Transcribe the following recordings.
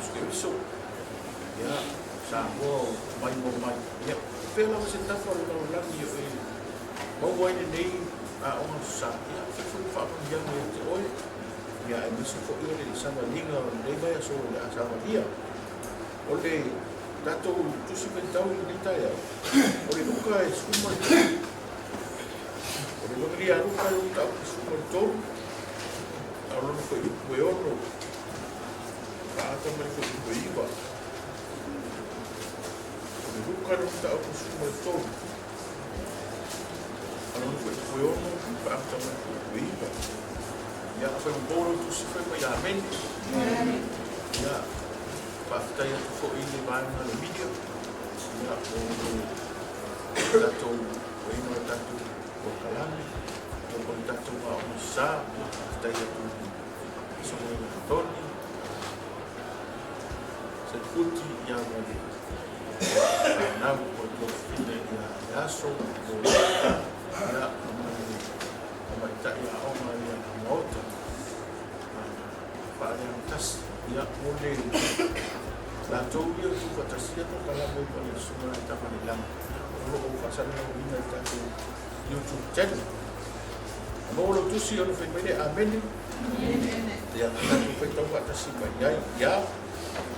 Iesu Keriso. Ya, sabo mai ya pela se tafa lo lagi yo e mau wai nei Aoga Aso Sa ya faamanuiaga ia te oe ia e misi foʻi o le savaliga o lenei vaiaso o le a Saunia o le tatou tusi petau i lenei taeao o le luka e suma i o le logalia luka e uta o suma i tolu aolona foi upu e ono kaata mai foi upu e iwa bukan kita aku semua tahu. Kalau nak buat koyono, pak kita berubah. Ya apa yang boleh tu sih pak ya amen. Ya pak kita yang tu ini mana le video. Ya boleh tato, boleh tato bokalami, boleh tato Aoga kita yang tu semua toni. Seperti yang ada. Nau o to fine ia aso o ia mai ta ia o mai ia mota pa ia tas ia mole la to ia Tuufaatasia to kala mo pa le suma Tamalelagi o fasana o ina ta YouTube channel mo lo tu si o fe mele amen ia ta Tuufaatasia pa ia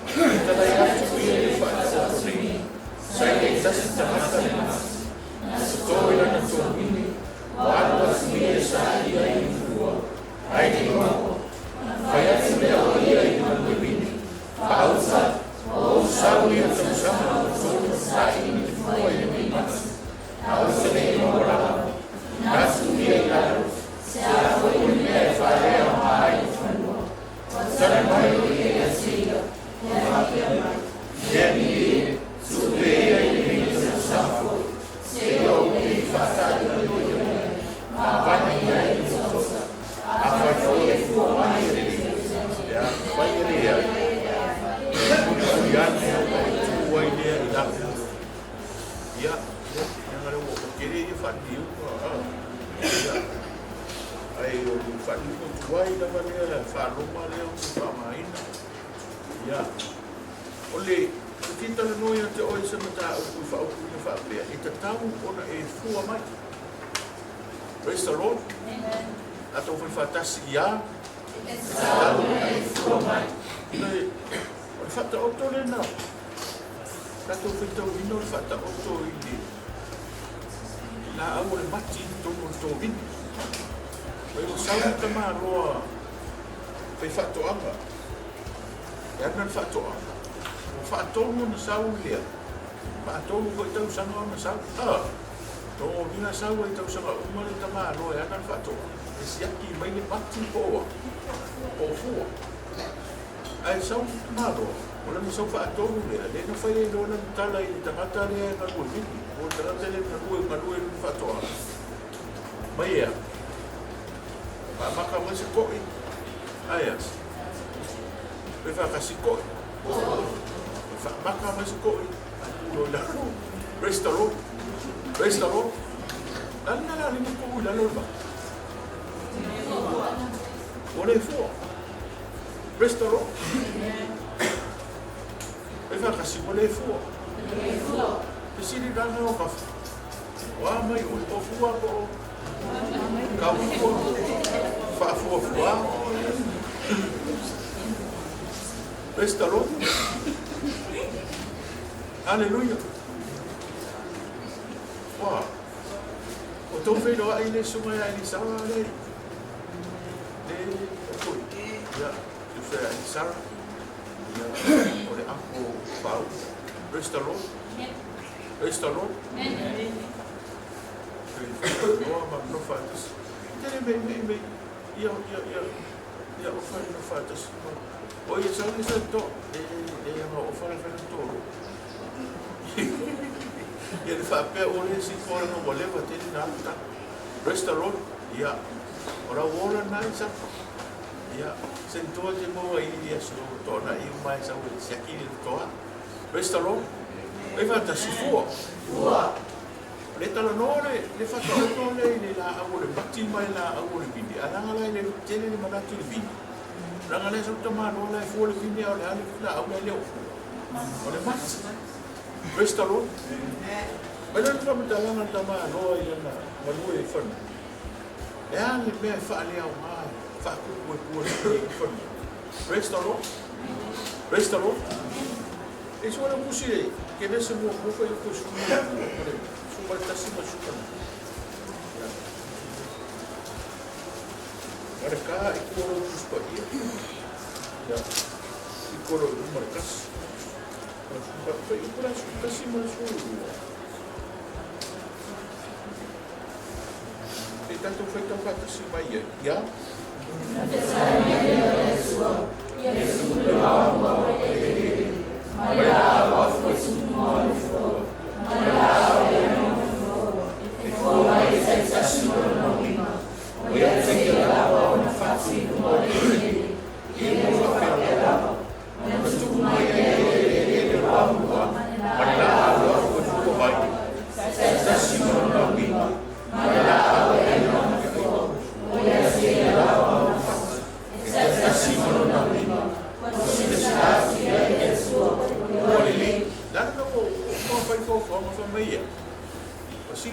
Kita layak curi Faafofoga saya Ps Tagata Matutua na tumi wala sa iya infua ay di mo kaya sila iya ibibini pausa o Saunia sama sa infua ibibini pausa ni mo wala nasuya lalo sa ini Faleula ay fanwa Tamalelagi Jadi, supaya ini bersama, sejauh ini fasa dunia, apa yang disosa, apa yang dibuat ya, vaiaso, kemudian dua ini hilang, ya, yang ada waktu kiri Faleula, ya, ayo Faleula dua ini namanya Faleula faamanuiaga. Ya, oleh kita lenei te oe Samatau Faafofoga faapea e TATAU ona e fua mai. Praise the Lord. Amen. Atau Tuufaatasia. TATAU e fua mai. Ile o fata oto le na. Tatou fitau ino fata oto ile. La au le mati tono to vin. Wai sauna kama roa. Pe fato anga. Yang fato fatonu na sau lia fatonu ko tau sanga na sau to vina sau ai tau sanga umale tama ro ya na fato siaki mai ni pati po o fu ai sau maro ola ni sau fatonu lia le na fai lo na tala i tagata le na ko vini o tagata le na ko fato mai ya pa maka mo se ko ai as pe fa kasi ko maka mas ko lo la praise the Lord la ni ko la lo ba ole fo praise the Lord eva kasi ole fo sini dan no ka wa mai o fu ko ka ko Faafofoga praise the Lord. Hallelujah. Wah. O tau whai roa i le sunga ia i sara lei. Ya, tu whai i sara. Ya, o le ako pau. Praise the Lord. Praise the Lord. Roa ma no fatas. Tere me. Ya, o whai no fatas. O ia sa to. Ma o whai whai toro. Ia le whapea o le si kora no walewa tēne nā ta. Praise the Lord. Ia. Ora wora nai sa. Ia. Sen toa te moa i Iesu tōna i mai sa ue siaki ni toa. Praise the Lord. E whata si fua. Le tala nore, le whata o le la au le bati mai la au le bini. Alanga lai le tēne le manatu le bini. Ranga le sa tamano la fu le fine o le ale la au le leo. O le mat. Praise the Lord. Ma le fa mtalanga tamano i na malu e fa. E ale me fa le au mai. Fa ku e fa. Praise the Lord. Praise the Lord. E so le musi ke ne se mo ko e ko su. Su ma tasi ma su. Mereka ikut seperti itu, ya, ikut mereka, mereka ikut kasih masuk. Kita tu Faafofoga baik, ya.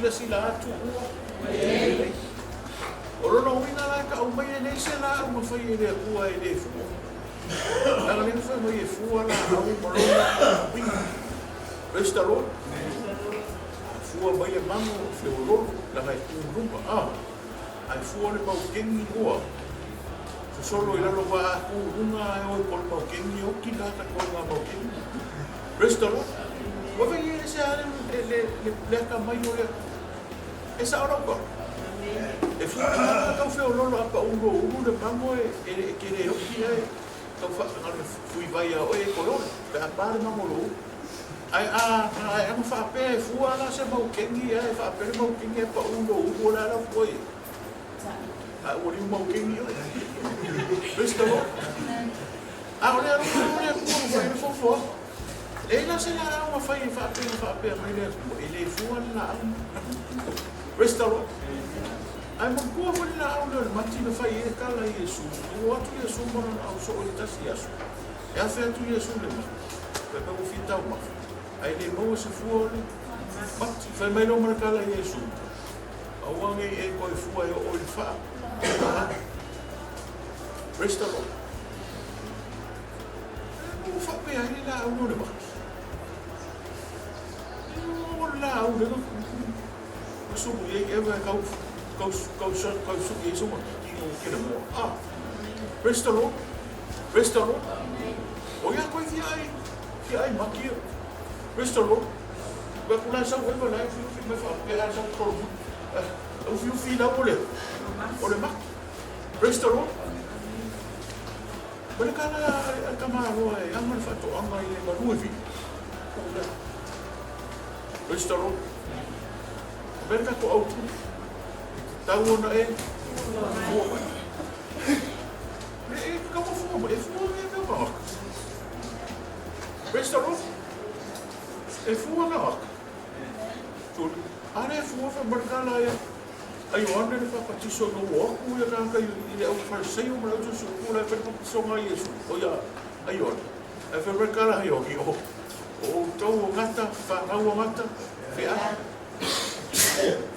Sila atu orang wina la ka o mai nei se la o fai ele ua ele fu la le fa mai fu la o molo wina restalo fu mai le mango Fleolo la mai tu rumba ai fu le pau kengi ua solo ila lo va ku una o por pau kengi o ki la ka ko na pau kengi restalo o vai ele se ale le ka mai o esa ora ko e fu ka Fleolo lo apa uno de mango e que le o ki ai ka fa fui vai o e ko pe apa mango lo ai am fa pe fu ala se mau kengi ai fa pe mau kengi pa uno la la foi o ni mau kengi visto ora ora foi no fofo ela se la uma fa pe mai le fu ala visto ai mo ko fo na au le mati no fa e kala Iesu o atu Iesu mo na au so o tasia e a fe tu Iesu le pe pe fita ma ai le mo se fu le mati fa mai no mo kala Iesu au wangi e ko fu ai o le fa restalo o fa pe ai la au no le ma o la au le no so ye e va kau Iesu mo ki le mo restalo o ya ko fi ai maki restalo ba kula sa o ba lai fi me fa pe sa ko o fi la o le mak restalo ba ka la ka ma ro ai am fa to am ai le ba ru fi restalo ba ka ko au tau ona e fuoma e kama fuoma e me restaurant e fuoma tu are fuoma markala ya ai ona ne fa patiso no wo ku ya ka ile au fa sei o mara tu su ku la fa so nga Iesu o ya ai ona e fa markala ai o ki o tau ngata fa ngau ngata fe a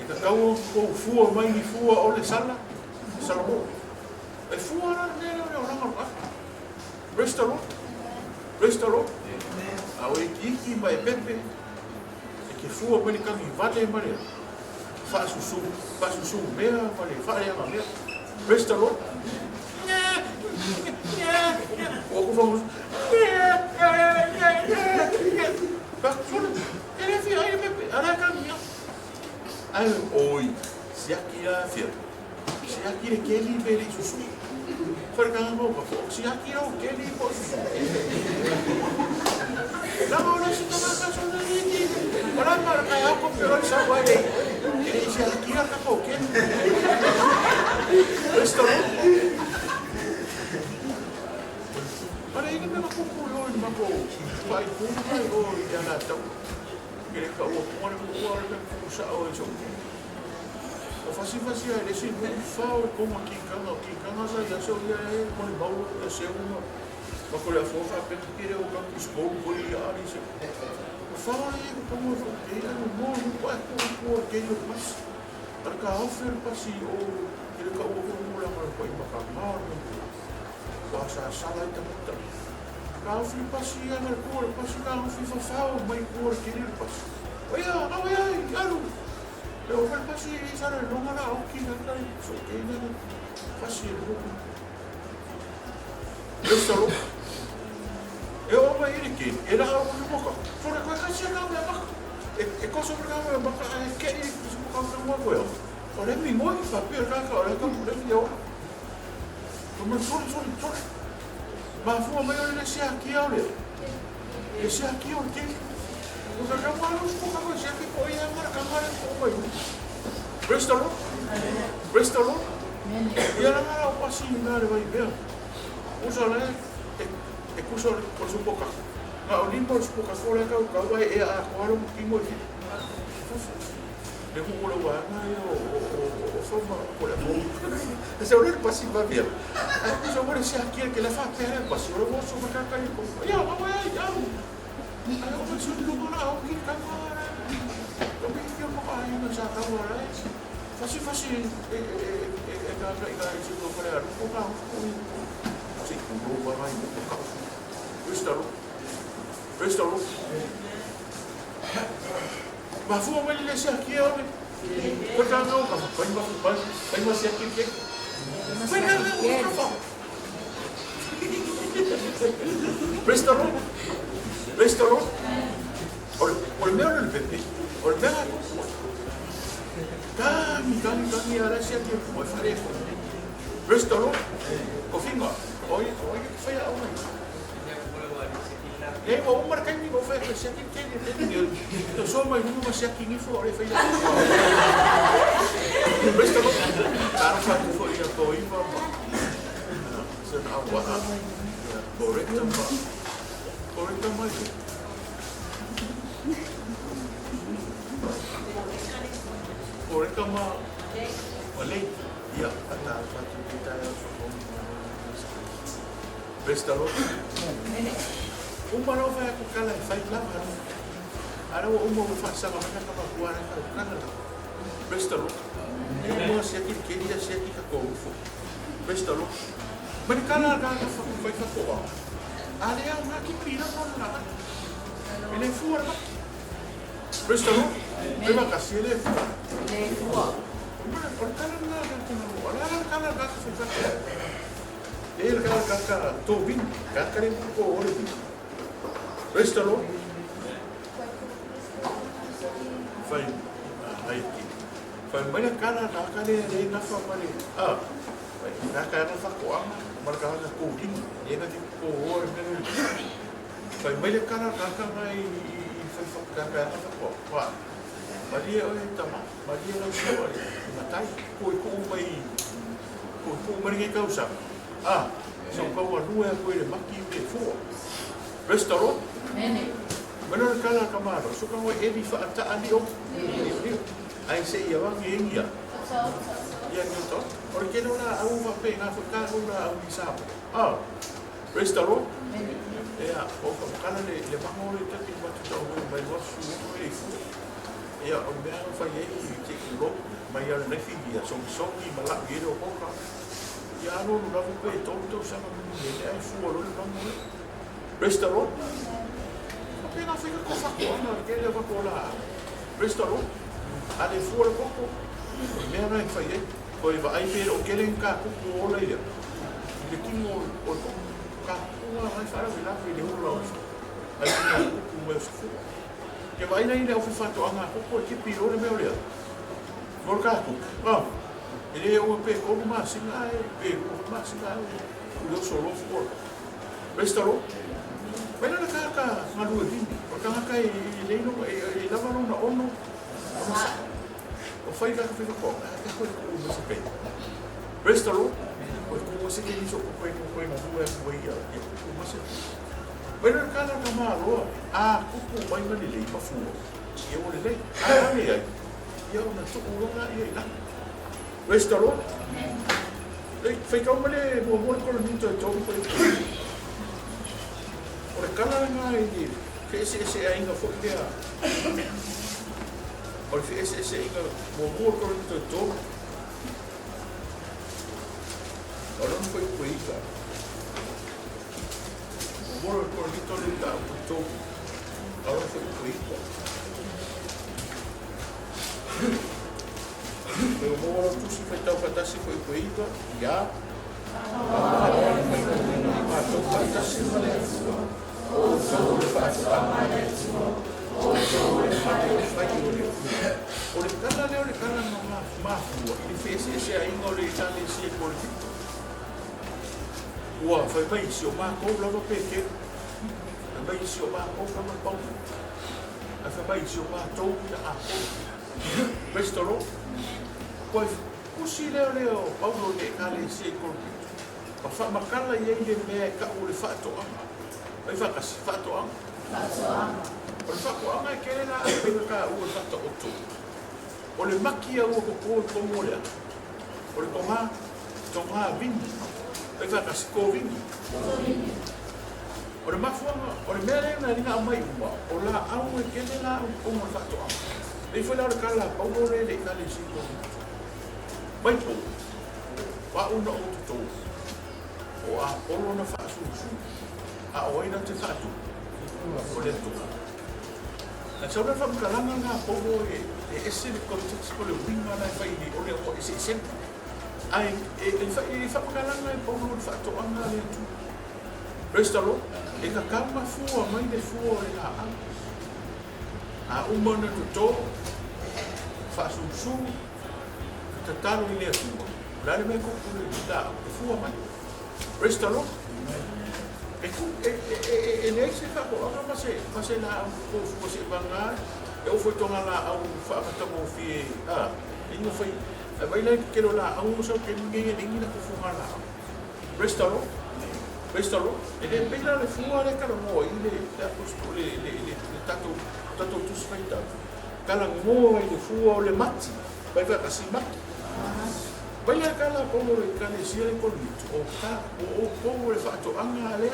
e kau ko fua mai ni fua o le sala mo e fua na ne o ranga restaurant a o iki mai pepe e ke fua mai ka ni vale mai fa su mea mai fa ya mai restaurant o ko vamos pa solo ele fi ai pepe ara ka ni ai oi se aqui a fer se aqui le que libere susu for ka mo pa se aqui o que li po la hora se toma caso de ni ora para ka ya ko pero sa wa de se aqui a ka po que esto para ir me ko ko lo ma ko vai ko ya na tau que le ka o pone ko o sa o eso O fasi ai lesi mo fao ko ma kikanga sa ia so ia e mo le mau ia se uma ma ko le fofa pe kire o ka school ko ia ali se o fao ia ko mo so ke ia no mo ko ke yo mas para ka offer pasi o ile ka o mo la ko ma ka ma o sa sala ita mutta ka offer pasi ia na ko pasi ka offer fao mai ko ke pasi oia alu eu vou passar isso aí, não vai lá, o que não tem, só que ainda passei o pouco. Eu estou, eu amo ele aqui, ele é algo de boca. Fora que vai chegar na boca, é coisa para cá, na boca, é que ele se boca não vai ver. Olha me morre, papel cá, olha como ele eu. Como sorry. Mas vou amanhã ele se aqui, olha. Esse aqui, olha. Usa kamar us buka ko siya ko iya mar kamar ko ko. Praise the Lord. Ia na mara o pasi na le vai ver. Usa le e kuso ko su buka. Na o limpo su buka ko le ka vai e a ko ro ki mo ki. Le mo lo wa na o forma ko le mo. Ese ora el pasi va bien. Eso ora se aqui que la fa per pasi ora mo su buka ka ko. Ya ya. Ayaw ko sundlo mo na ako kamara. Kapigyan mo kayo na sa kamara. Fasi kaya siguro ko rin ko ka kasi kung ba rin ko ka. Praise the Lord. Mafu mo nila siya kiyaw. Pagkakaw ka. Pag mo siya kikik. Praise the Lord. Restaurant, or meron ng pepe, or meron ako. Kami ara siya kaya mo fare ko. Restaurant, kofinga, oy, faya ako na. Eh, mo umar kayo ni mo faya siya kaya ito so may mo siya kini fo ore faya. Restaurant, para sa ko iya to iba. Sa awa. Correct ba? Correct mai. Correct ma. Oleh. Ya, ada satu kita yang Bestalo. Umaro fa ko kala fai la. Ara o umo fa sa ma ka pa kuara ka kana. Bestalo. Mo se ti queria se ti ka ko fu. Bestalo. Merkala ka fa fai fa ko. Ale ang nakipira mo na. Ele fuar ba? Prestalo? Terima kasih ele. Ele fuar. Orkana na kan mo. Ala kana ka sa sa. Ele ka tobin, ka rin ko ore. Prestalo? Fine. Ai. Fine, mana kana ka le na fa mali. Ah. Nakaka fa ko ang marka na ko din. Ele na ko ore. Fai mai le kana mai fai whakakaka whakako. Wā, maria o e tama, maria lau siwa le, matai, ko mai ngai kausa. So kau anua koe le maki ke fua. Restaurant? Mana le kana kamaro, so kau evi whaata ali o. Ai se ia wangi ingia. Ia nyoto, ore keno la au wape ngā whakako la au ni sapo. Restaurant? Ya, o kana le mangore tati Matutau mai wasu o e fu. Ya, o mea fai e te kuro mai ala nefi ia songi malak gere o koka. Ya no no ravu pe tonto sama ni ne ai fu o le mangore. Restaurant. Pena fica ko fa ko na ke le ko la. Restaurant. Ale fu o koko. Mea na fai e ko i va ai pe o kelen ka ko o le ia. Le kingo o ka ai fara vila le holo ai ku mo fu ke vai nei le ofifato anga ko ki piro le meolia morka ku ele o pe ko ma singa lo solo fu restaurant pena na ka malu din ka kai le no e lava no ono o fai ka ko mo se pe restaurant como se tem isso com na rua ia como se pero cada camaro kuku mai lenei pa fu eu lenei ai eu na tu ura ia ina Praise the Lord. Fai kau male mo ko ni to ko. Ora kala nga i FSS ainga fo dia. Ora FSS ainga mo ko ni to. Ora non foi coisa. Mo ko ni to to. Ora foi coisa. Eu vou lá tu se feita o catasi foi coisa. Já. Tuufaatasia o Tuufaatasia o Vaiusu o le kala na mafua i FSS ainga o le tani si ko le ua fai mai si o mako lava peke mai si o mako lava pau a fai mai si o mako na ako Prestoro poi kusi leo Paulo le kale si ko pa fa makala ye le me ka o le fato anga ai fa ka fato anga o le fato anga ke la pe ka o le fato o to o le makia o ko mo le o le tonga vini ai fa ka ko vini o le mafuanga o le mele na ringa mai o la au ke la o mo fato anga e foi la kala Paulo le kale si ko mai po wa uno o to o a polo na faafofoga a oina te faatu o le tu na sauna whakakalanga ngā polo e ese le context ko le winga na whai ni o le o ese esen ai e whakakalanga e polo le faatoanga le tu praise the Lord e ka kama fua mai le fua e la a umana to faafofoga ka tatalo i le fua la le me ko le ta fua mai praise the Lord. E nei se fa ko anga mase na ko se banga e o foi tonga la au fa ka mo fi e no foi vai le que la au so que ninguém ninguém na ko funga la praise the Lord. Praise the Lord. E le pela le funga le ka mo i le apostole le tato tu sfaita kala mo i le funga le mati vai va ka si mati vai a kala como le kale si le kolito o ka o como le fato anga ale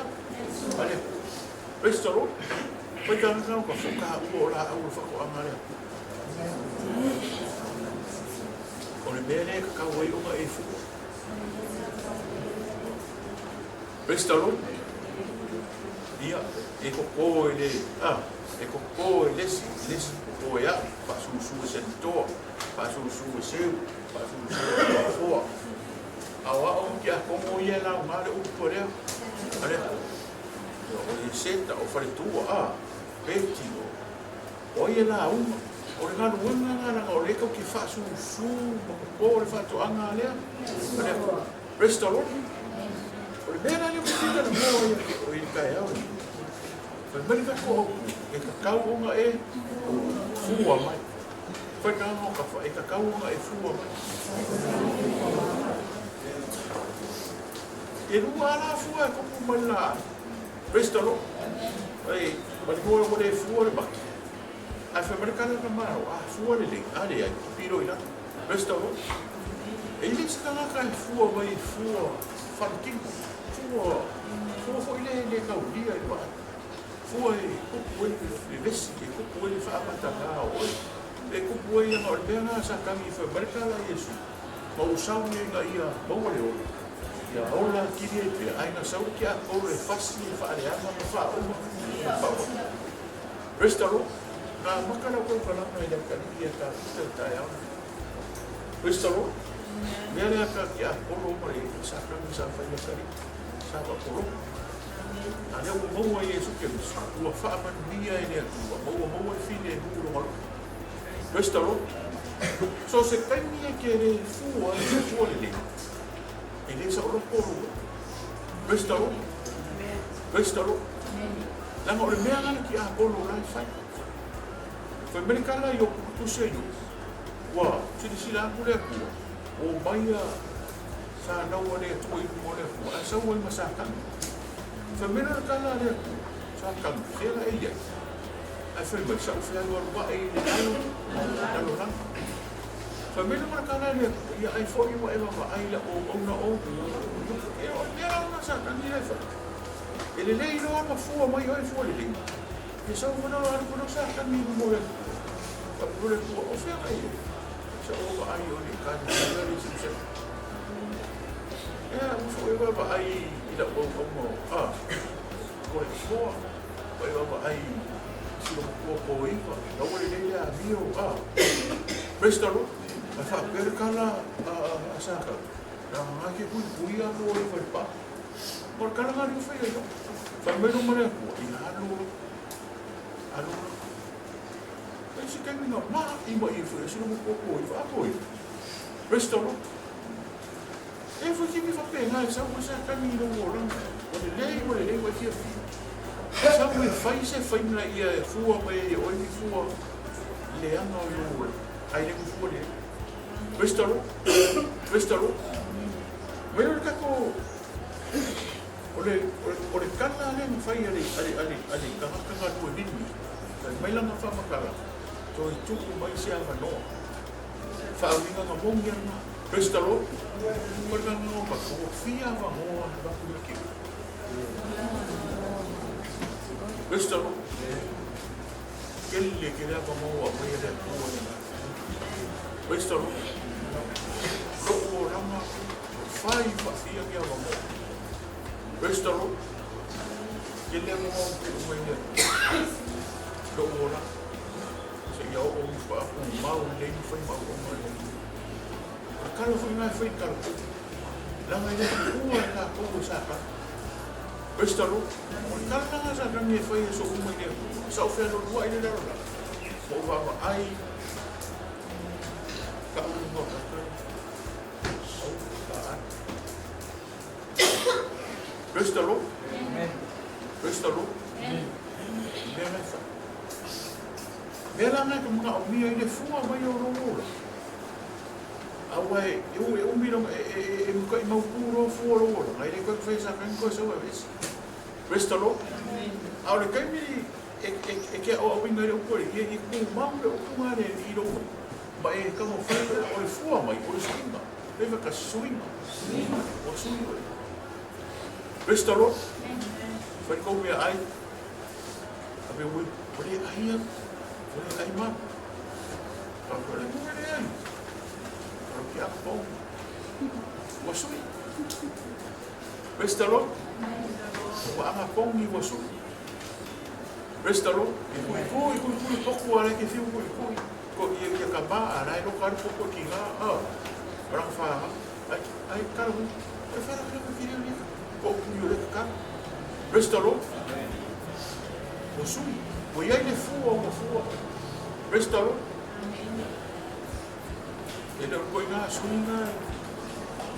ale praise the Lord vai ka ka ko fuka o la o fa ko anga ale o le bene ka wai o e fu praise the Lord ia e ko le e ko le o ya pa su se to pa su se Fua. Awa o kia como ia la mare o porea. Ale. O seta o fare tua peti o ia la uma. O le ngana wanga na o le ko ki fa su o le fa to anga ale. Ale. Praise the Lord. O le mena le mo tika mo o i kai au. Fa mari ka ko e ka kau nga e fua mai. Foi cá no café, e cacau e fua. E não há lá fua como uma lá. Prestalo. Ei, mas vou eu fua de baqui. A fabricada na mão, a fua de ali, aí piro ila. Prestalo. Ele se cala cá fua vai fua, fanquinho. Fua foi ele caudia e vai. Fua e cupo ele veste, cupo ele fa mataga hoje. E kupu ia ngā orpea sa kangi whamarika la Iesu. Ma o Saunia ngā ia maua leo. Ia aula kiri e pia aina sau ki a kore fasi e whaareama ma whaoma. Praise the Lord. Nā makara kau kalama i laka ni ia ka ita tai au. Praise the Lord. Mea lea ka ki a koro ma e sa kangi sa whainakari. Sa wakoro. Nā leo maua Iesu Keriso. Ua faamanuiaga e lea tua. Maua fine e huru malu. Praise the Lord. So se kaingia ke re fua e se fua le leo. E le sa ora koro. Praise the Lord. Praise the Lord. Langa o le mea ngana ki a koro lai fai. Fai merikala i o kutuse i o. Wa, sili sila aku le akua. O maia sa naua le atua i mo le akua. A sa ua i masakanga. Fai merikala le akua. Sa kanga. Kela e iai. Ai fai mai sa ufea luar wa e le alo. Alo ranga. Família para caralho, e aí foi uma aí ou na ou eu não sei, não sei. Ele nem não ama fua, mas eu fui ele. E só vou não sei, não me morre. Por exemplo, o fio aí. Só o aí o de carne, ele se o foi aí e da por isso, foi aí se o aí, não ele já viu, prestalo. Fa per kala asaka na ke kui a mo i fa por kala ngari fa yo fa meno mare ko i alu esse que me não i mo i fa se no ko i fa ko i restoro e foi que me fa pena essa coisa caminho no ora o lenei vai que fi sa me fa na ia fua me o i fua le ano yo ai le fua le Restalo. Melhor que o kala ne fai ali kanga tu dini. Mai lang fa makala. To itu mai sia no. Fa winga no mongia na. Restalo. Porque no pa ko fia va mo ba ku ki. Restalo. Kelle que dava mo a mai da ku. Restalo. Loko rama fai fazia que a vamos. Restalo. Ele é um menino. Loko rama. Se eu mau nem foi mau o cara foi mais foi caro. Lá vai ele na como saca. Restalo. O cara não já não me foi isso um menino. Só fez o ruai de lá. O vava ai. Restalo. Restalo. Bela na como a minha ele fuma vai o rolo. Awai, eu miro mau puro furo. Aí ele quando fez a coisa uma vez. Restalo. Agora que me é que o vingar o por e com mau o mar ele iro. Mas como foi o fua mai o swinga. Leva que swinga. O swinga. Restalo. Foi como ai. Abe o ai ma. Agora não é aí. Porque a bom. O swinga. Restalo. O ama bom e o swinga. Restalo. E pouco ara que fio ko ia acabar a no cara pouco aqui lá para falar aí cara eu falo que eu queria ali pouco eu cara restalo o sui o ia ele fua restalo ele não foi na suinga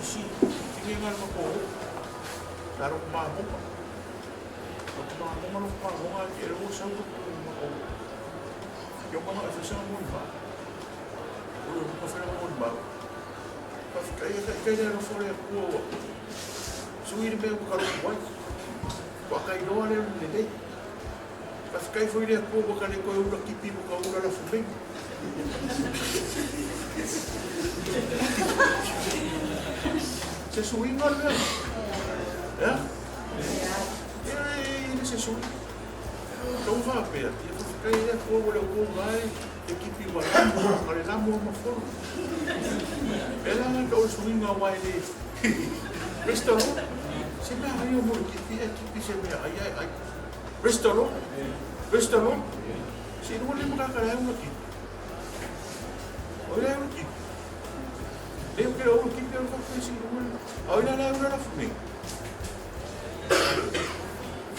se tinha uma coisa dar uma bomba não para que eu sou eu vou fazer muito mal. Eu vou fazer muito mal. Para ficar aí não for o suíre bem o carro vai. Para cair no ar ele dei. Para ficar aí foi ele o povo que nem coi o aqui pipo com o lá fubem. Se suíre não é? É? Ele se suíre. Então vai perto. Ele é fogo, ele é o povo vai, equipe vai, ele dá uma forma. Ela não está subindo a mais de. Restaurou? Se me arranhou muito, equipe se me arranhou. Restaurou? Se não lembra que ela é uma equipe. Olha, é uma equipe. Eu quero uma equipe, eu vou fazer isso. Olha, ela é uma família.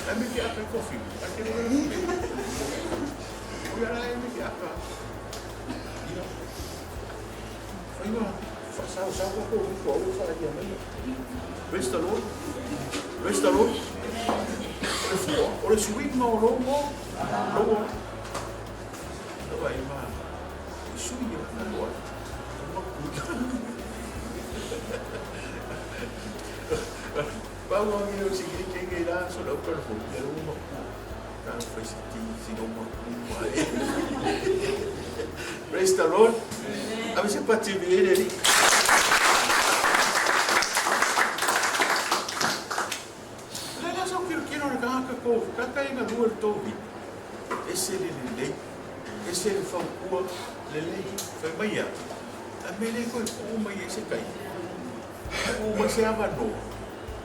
É me que até confio. Aquele é o cara é me apa. Foi uma faça usar o corpo fala de amanhã. Restalo. Olha swing no logo. Não vai mais. Swing agora. Vamos a ver o seguinte, quem irá só o corpo, era uma Praise the Lord. Abi se pati vile ni. Lala so kiro na ka ko kaka ina luar tobi. Ese lenei. Ese faukua lenei fa maia. Amele ko uma ese kai. Uma se avano.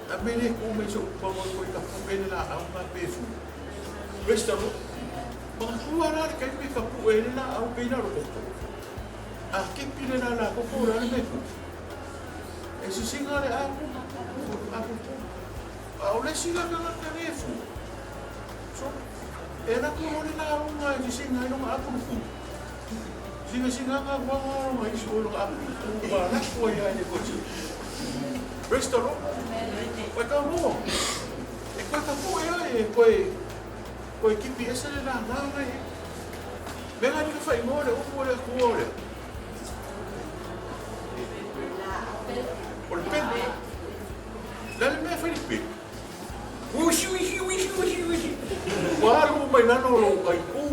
Amele ko me so ko ko ka pele la uma pefu. Praise the Lord. Mga kuwara kay may kapuel na au pinaro ko. Aki pile na la ko pura na ko. Esi singare aku. Au le singa ka na refu. So era ko na una esi singa no aku ku. Singa ka wa ma isu lo aku. Wa na ko ya ni ko. Praise the Lord. Wa ka mo. E ko ka po ya e ko ko ekipi esa le la nanga e. Venga ni ka fai mo le o le ko le. Por pen. Dale me fai pe. Ushi. Waro mai nano lo kai ku.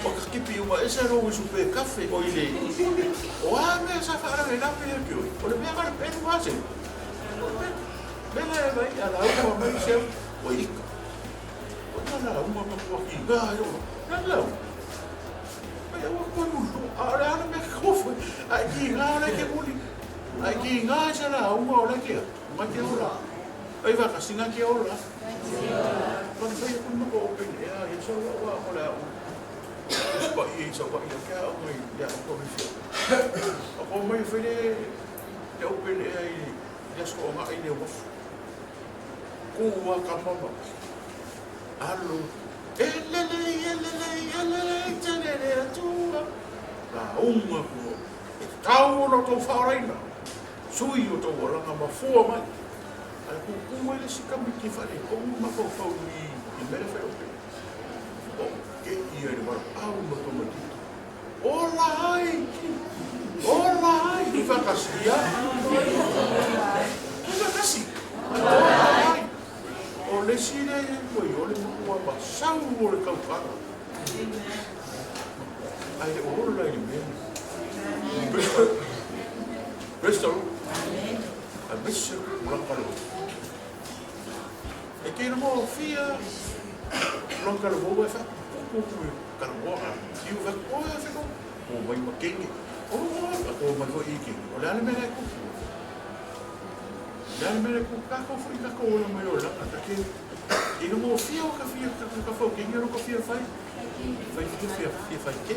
O ka ekipi uma esa ro su pe cafe o ile. O a me sa fa ra na pe ke. O le me ga pe wa se. Venga vai ala o mai se o ika. Nala uma ko ki ga yo nala ai o ko no ara me ko ai ki ga na ke buli ai ki ga sa la uma ora ke ma ke ora ai va ka singa ke ora ko ni ko no ko open ya e so wa ko la ba i so ba i ka o mai ya ko mi o ko mai fele ya open ai ya so ma ai ne wo ko wa ka mama Allo, elelei, telele atua. La uma ko. E tau no tau whareina. Sui o tau oranga mafua mai. Ai ko kuma ele si kamiki whare. Ko uma ko whau i mere whai ope. O ke ia ni mara au no tau mati. Ola ai. Ni whakasi ia. Ni whakasi. Ola ai. O le sire ko yo le mo ba sau o le kaukana. Ai le o la i me. Presto. A bishop la palo. E ke no mo fia lo ka lo bo fa. Ku ka lo wa. Tiu va ko fa ko. O mai ma kengi. O ko ma ko iki. O la me na ku. Dan mere ku ka ko fui ka ko no mai ola ata ke e no mo fia o ka fo ke ngero ko fia fai fai ke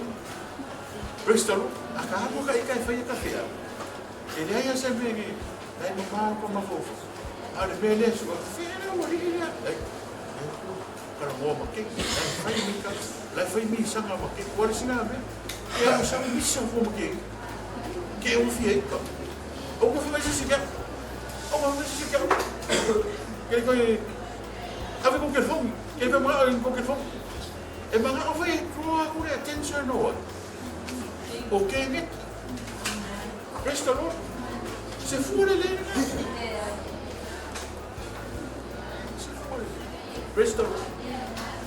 Bristol a ka mo ka ika fai ka fia e le ia se me dai mo ma ko ma fo a le me le su fia no ri ia ai ka mo ma ke fai mi ka la fai mi sanga ma ke ko sina me e a sa mi sa fo ma ke o fia ka o ko fai se ke oh, mas você quer que coi ave com que fome que vai mal com que fome e mas não vai com a atenção não ok né presta lo se for ele se for presta lo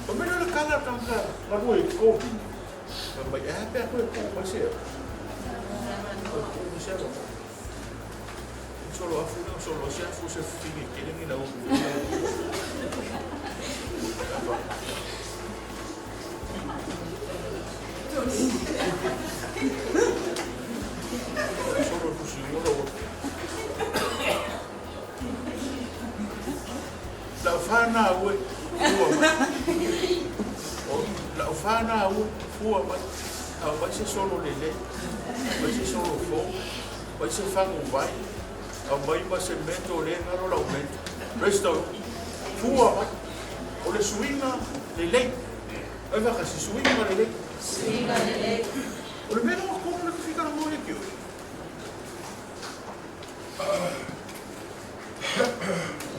o melhor cara tanta la voi copi mas é até com você solo afu no solo se afu se fini que ni la uno solo tu si no la fana we la fana we fua mai vai ser solo lele vai ser solo fo vai ser fango vai a mai ma se mento le ngaro la aumento presto fua mai o le suinga le lei ai va kasi suinga le lei o le meno ko le fica no mole ki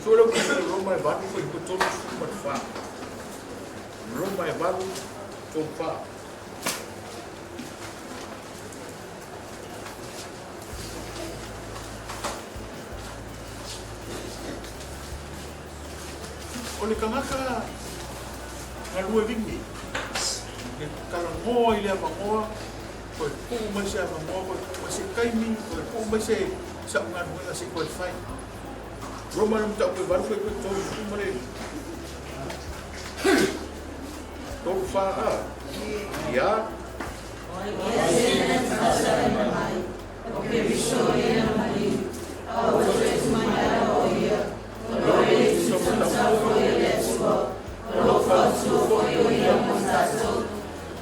solo que se lo mai va foi ko todo super fa lo mai va to fa o le kangaka ngalue vingi. Ke kalangoa i lea mangoa, koe puu mai se a mangoa, koe puu mai se kaimi, koe puu mai se saunganu nga se koe whai. Roma nam tau koe waru koe koe tōi kumare. Tōru whaa ia.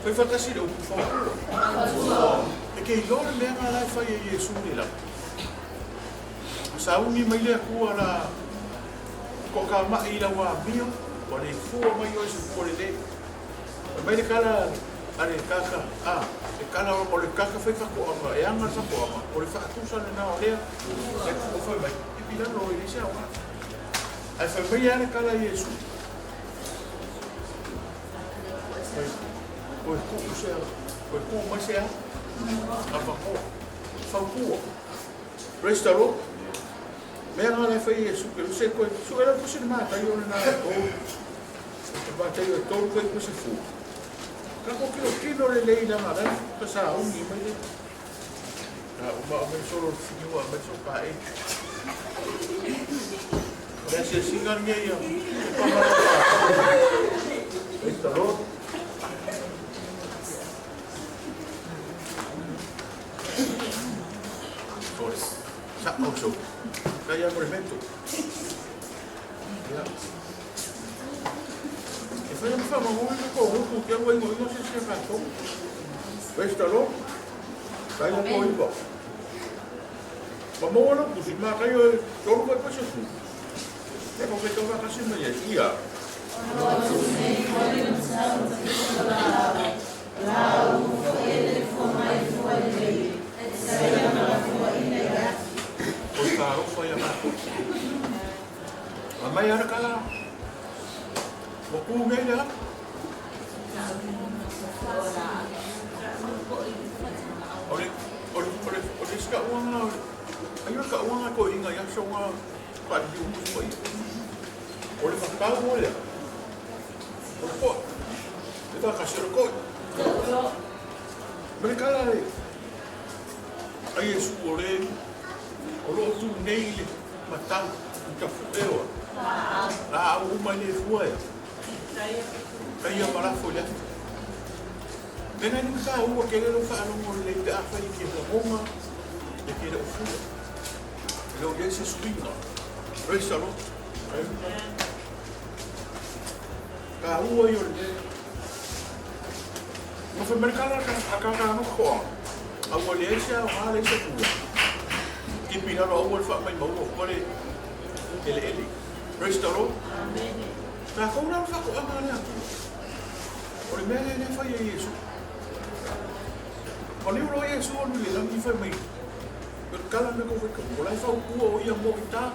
Foi fantasiro e ke lore mea ngā lai whai e Iesu ni la. Sauni mai lea kua la ko ka mai la wā mio, o le fua mai o Iesu kore le. Mai le kala are kaka, e kala o le kaka whai whakoanga, e anga whakoanga, o le whaatusa le nā o lea, e kuko whai mai, e pilano o i lisa o ngā. Ai whai mai ane kala Iesu. Koe kuku sea, koe kuku mai sea, a whako, whaukua. Praise the Lord. Mea ngā lai whai Iesu, ke use koe, so era kusi ni mātai o nā e tōru. E mātai o e tōru koe kusi fu. Ka ko kilo lenei na ngā rai, ka sa ungi mai le. Ka uma o mei soro whiniua, mei so ka e. Mea se singar ngei a, e pamara. Praise the Lord. Sa oso, kaya moremento. Ya. E fai un fama ngoi ko huku ke ngoi ngoi no se se ka to. Praise the Lord. Kaya ngoi ko. Mamo no kusi ma kaya toro ko pa se fu. E ko ke to va kasi mai ia. Mamai ara kala. Moku ngai la. Ore ska uanga. Ayo ka uanga ko inga ya so nga pa di un ko. Ore ka ka mo le. Ore ko. Ita ka shiro ko. Mereka le. Ai Iesu ore. Oro tu nei le Matalio. Ka Faleula. La uma le fuia. Kaya para folha. Nena ni ka u ke le fa no mo le da fa ni ke Roma. E ke le fuia. Lo Iesu swinga. Praise the Lord. Ka u yo le. No fe mercado ka no ko. A o le sia o ha le se fuia. Ki pina ro o fa mai mo ko le ele. Praise the Lord. Amen. Na ko na fa ko amana. O le mele ne fa Iesu. O le ro Iesu o le la mi fa mai. Pero kala me ko ko la fa ku o ia mo ita.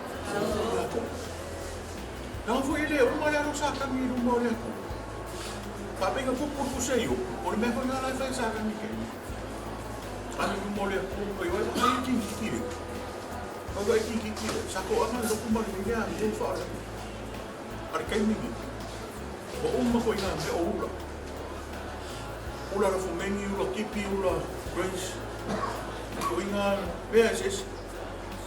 Na fo ile o ma ya ro sa ka mi ru mo le. Pa pe ko ku se yo. O le me ko na la fa sa ka mi ke. Ani mo le ku ko yo ai ki. Oga iki sako ama do kuma ni ya ni fa. Ar kai mi. O uma ko ina me o ula. Ula ro fumeni ula kipi ula grace. Ko ina veces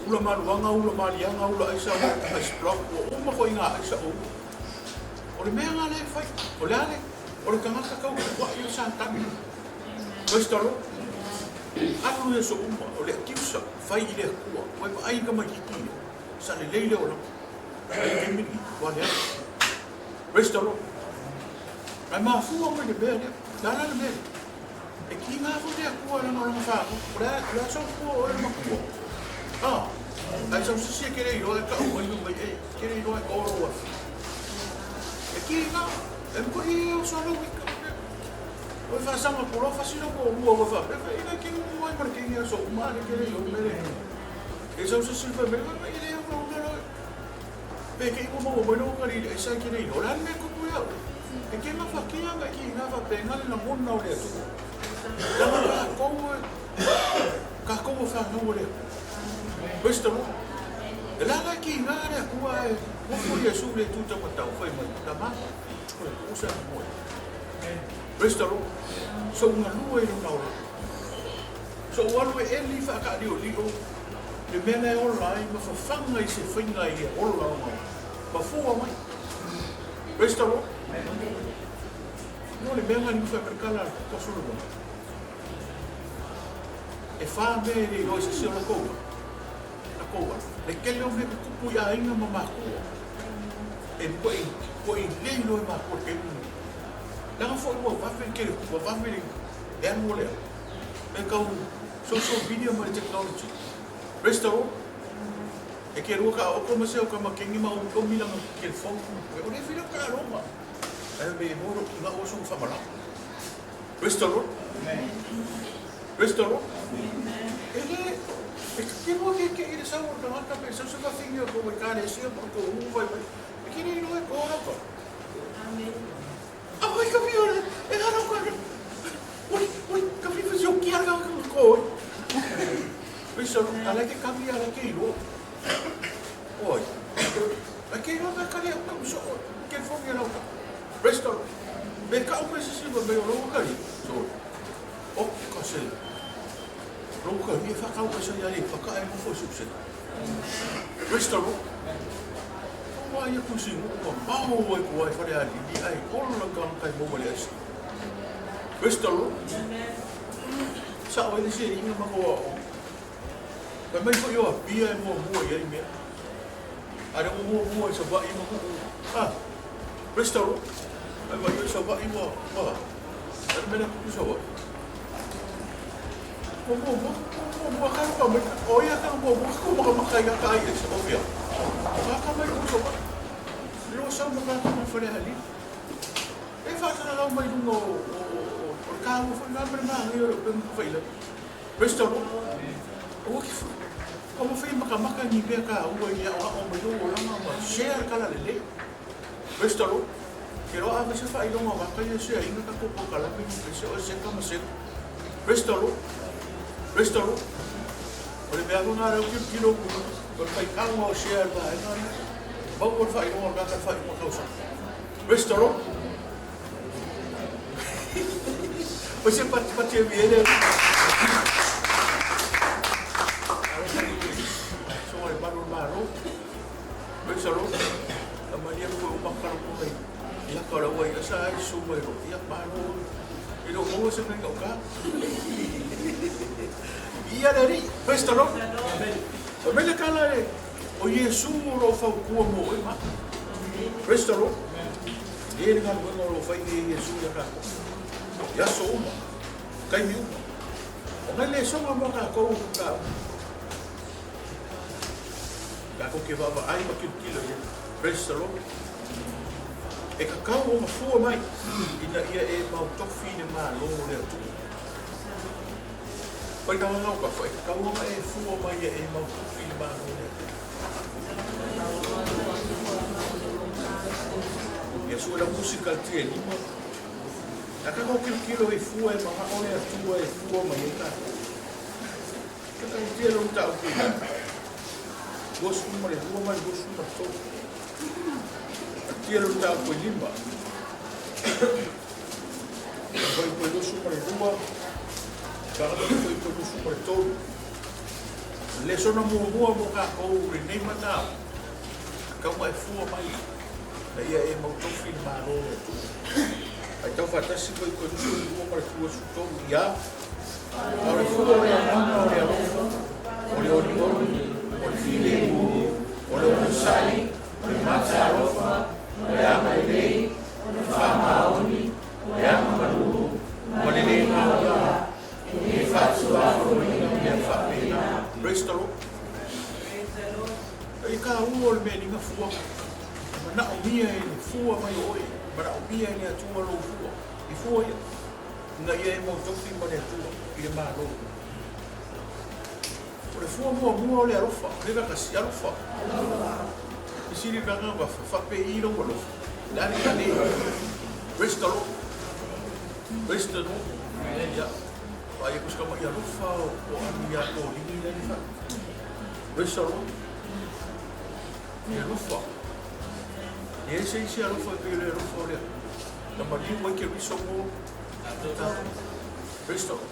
ula maruanga ula marianga ula isa is block o uma ko ina isa o. O le mea le fai. O le ale. O le kamaka ka wa yo santa mi. Kostoro. Aku ya so uma o le kiusa fai ile kua mai ai ka mai ki sa le leile o la ai ke mi wa le restoro ai ma fu o me be le dala le me e ki nga fu le kua le no fa o la so fu o le ma kua ai so se ke le ro ka o mai mai ke le ro ko ro e ki nga e ko i o so lo o fa sama por fa sino ko mo fa ina ki mo ai porque ia so ma le que yo me eso se sirve me me ile o no pe que como bueno ka ri esa que nei ora me ko ya e que ma fa ki anga ki na fa pe ngal na mon na o le tu la ka ko fa no le questo no la ki na le ku ai mo ko Iesu le tu ta Tamatau fai mai ta ma ko ko sa mo. Restaro. So nga luwe no na. So walu e li fa ka dio li o. Le mena e online ma fa fanga I se finga I online. Ma fu mai. Restaro. No le mena ni fa perkala ko solo. E fa me ni o se se ko. Na ko. Le kele o me ku ya inga mama ko. E ko I le no ma ko ke. Nang fo mo va fer ke ko va fer e mo le. E ka social media ma technology. Restaro. E ke ro ka o ko ma se o ka ma kengi ma o ko mi lang ke fo. E o le filo ka ro ma. E me mo ro ki ma o so fa mala. Restaro. Restaro. E ke mo ke ide sa o ka ka pe so ka fingi ko ka ne se ko ko u vai. E ke ni no e ko ro ko. Amen. Ai ka viole. E ara ko. Oi, ka vi fazio que era ko. Isso ala que cabia ala que ilo. Oi. Aqui não vai cair como só que foi que não. Resto. Me ka o preciso me lo cari. So. O ka se. Lo ka mi fa ka o se ali, fa ka e mo fo subse. Resto. Why you pushing mo bao oi ko ai fare ali di ai ko lo ka kai mo mole asi. Resto. Sa o ni se ni ma ko. Ka mai ko yo bia mo ia me. Ada mo sa ba mo. Ah. Resto. Ai vai sa ba mo. Ba. Ada me na ku sa ba. Mo ka ko me. O ia ka mo ko mo ka kai ka ai sa o ia. Ka mai ku sa ba. Lo sa mo ka ma fare ali. E fa sa la mai no o ka mo fa na ma yo ko fa ila. Resto. O que foi? Como foi maka ni be ka o ia o mo do o ma share kala lele. Resto. Pero a veces fa ilo ma ka yo se ainda ka ko kala pe se o se ka ma se. Resto. Resto. O le be na ra o kilo ko fa ka mo share ba ai na. Ba o fa ilo ma ka fa mo ka sa. Resto. Você pode ver Salo, a Maria foi uma cara por aí. E agora o Iesu sai sobre o dia baru. E não vou se brincar cá. E ali, mas salo. Sabia que ela é o Iesu o Faafofoga mo e ma. Restaro. Ele não vai o fai de Iesu já cá. Já sou uma. Cai mil. Mas ele só uma cá com o cá. Ako ke baba ai ma kilo ia Restaro e ka ka o ma fu mai ina ia e ma tofi ne ma lo le tu pai ka ngau ka foi ka o ma e fu mai e ma tofi ne ma lo le ia su la musica tie ni ma ka ko kilo e fu e ma o le tu e fu mai e ka ka tie lo ta o Gosto mais rua, mas gosto mais todo. Aqui era o tal foi limpa. Foi por gosto mais rua. Cada foi por gosto mais todo. Leso na rua boca ou lenei Matalio. Como é fua mais. Daí é motor filho marrom. Aí Tuufaatasia foi por gosto rua para rua todo já. Agora fua olha o filho, o sai, o Matalio, o Tamalelei, o faamanuiaga, o lenei, o fesoasoani, o faamanuiaga. Restaro. E ka o me ni fua. Na o mia e fua mai oi, para o mia ni atua lo fua. E fua na ia mo tofi mo ne tua, i ma lo. O le fua mua le alofa, le ka kasi alofa. I siri ka ngā fa pe i lo alofa. Dani ka ne, restaro. Restaro. Ya. Ai e kuska mai alofa o ani ya ko lingi le fa. Restaro. E alofa. E se alofa pe le alofa le. Tamalelegi Iesu Keriso mo TATAU. Praise the Lord.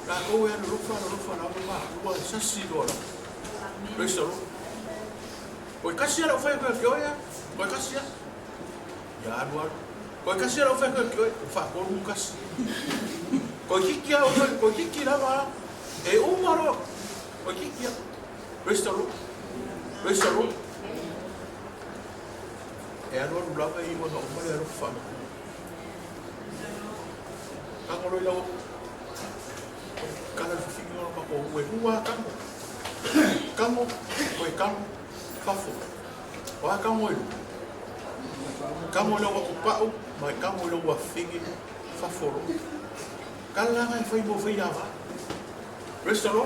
Na ko ya lufa na ma lua sasi dola. Praise the Lord. Koi kasi ala fa ko ya. Koi kasi ya anu. Koi kasi ala fa ko fa ko mu kasi. Koi kiki la e umaro. Koi kiki. Praise the Lord. Praise the Lord. E anu blaba I mo no umaro ro fa. Angolo ilo kana fifingo pa ko we hua kamo we kamo fafo wa kamo lo ko pau mai kamo lo wa fingi faforo kala ngai foi mo foi ava restoro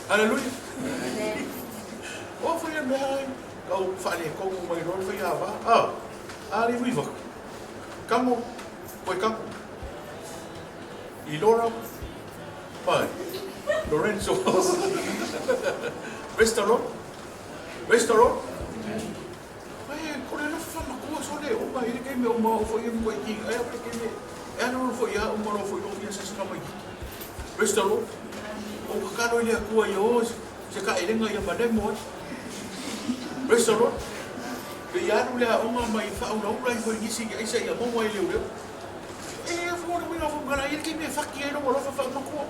hallelujah o foi a mai kau fale ko mo mai ro foi ava ali vivo kamo foi kamo Ilora pai Lorenzo restaurant ai kore na fama ko so le o mai ke me o ma foi mo ki ai ke me ano foi ya o mo foi o que se chama aqui restaurant o ka no ile ku yo se ka ile ngai ma demo restaurant ke ya no le o ma mai fa o no lai foi gisi ai se ya mo mai le for we know from gonna you me fakki no mo fa no ko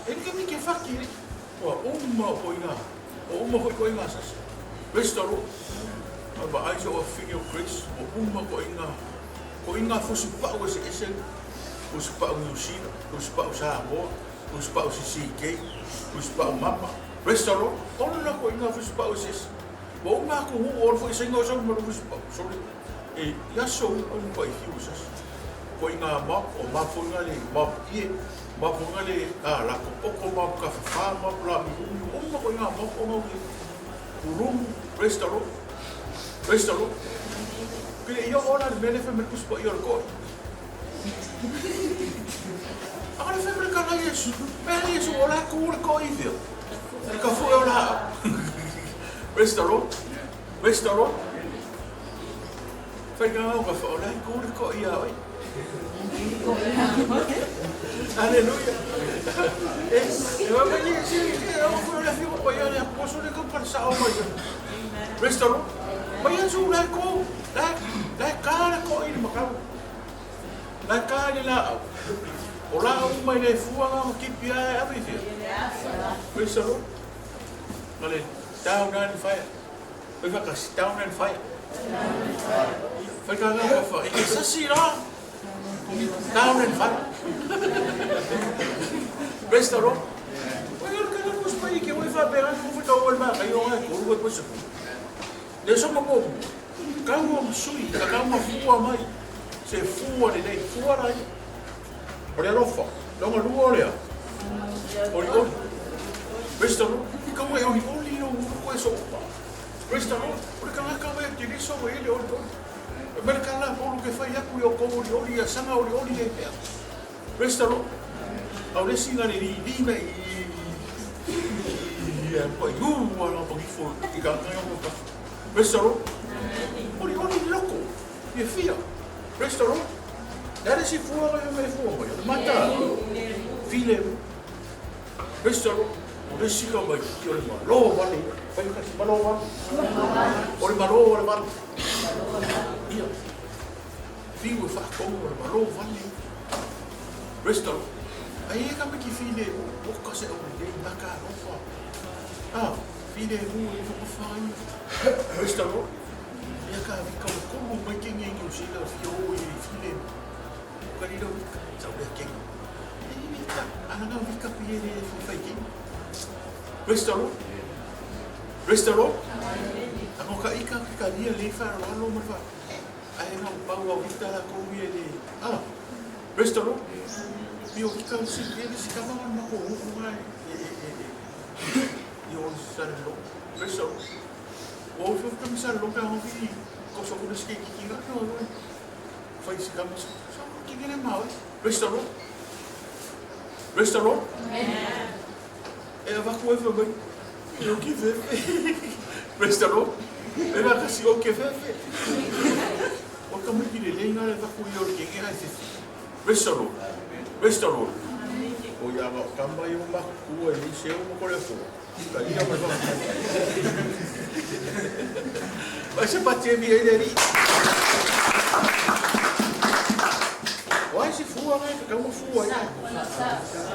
ele me ke fakki o uma ko inga sas restoro ba ai so figure Chris o uma ko inga fusu pa o se ese fusu pa o usina fusu pa o sa mo fusu pa o si ke fusu pa o mama restoro ona ko inga fusu pa o se o uma ko o fo se ngo so mo fusu pa so e ya so o ko i usas ko inga ma o ma fo nga le ma ie ma fo nga le la ko poko ma ka fa ma la o ma ko inga ma o ma urum restoro que yo ora le bene me pus po yo ko agora fe me kana Iesu ora ko i dio ka fo ora restoro fe ka o ka fo ora ko i ai Aleluya. Eu vou dizer que eu vou levar o pai a posso de compensar o pai. Restaurou. Vaiaso lá com lá cara com ele macau. Lá cara lá. Olá uma ele fua que pia everything. Restaurou. Olha, down and fire. Vai ficar down and fire. Vai ficar lá fora. Isso assim lá. Down and fire. Restaurant. Well, kana mo sa paiki o ifa pera ko futa o ma kayo nga ko ruwa po sa ko. Deso mo ko. Kamo sui, kamo fuwa mai. Se fuwa de fuwa rai. Ore rofa. Longa luole. Ore. Restaurant. Kamo e oli no ko so. Restaurant. Ore kana kamo e tiriso o ele o. Merkala ko ke fai aku yo ko oli sanga oli e. Restaurant. Ahora sí gané dime y pues wala po gifo que canta yo ko restaurant oli loco e fia restaurant dare si fuori me fuori mata file restaurant ore si ka mai ki ore malo vale fai ka malo ore malo ia vivo fa como ore malo vale restaurant ai ka me ki file o ka se o de baka no fa file mu o fa restaurant ya ka vi ka ko mo me ki ngi o si la fio e file ka ni do sa o ke ni ka ana na vi ka pie de fa ki restaurant ano ka ika ka ni le fa lo mo fa ai na pa o vita la ko mi de restaurant eu fico se ficava na rua mais eu salão pessoal ou eu fico me salão para ouvir coisa por isso que não faz ficamos só que nem mal restaurant é a vaca foi bem eu que ver restaurant Era kasi o ke fefe. O ka miki le lenga le taku i o ke ai te. Restaurant. Restaurant. O ia ma kamba i o maku e ni se o mo kore fo. Ka ia ma va. Vai se pate mi ele ri. Wai se fua mai ka mo fua ia.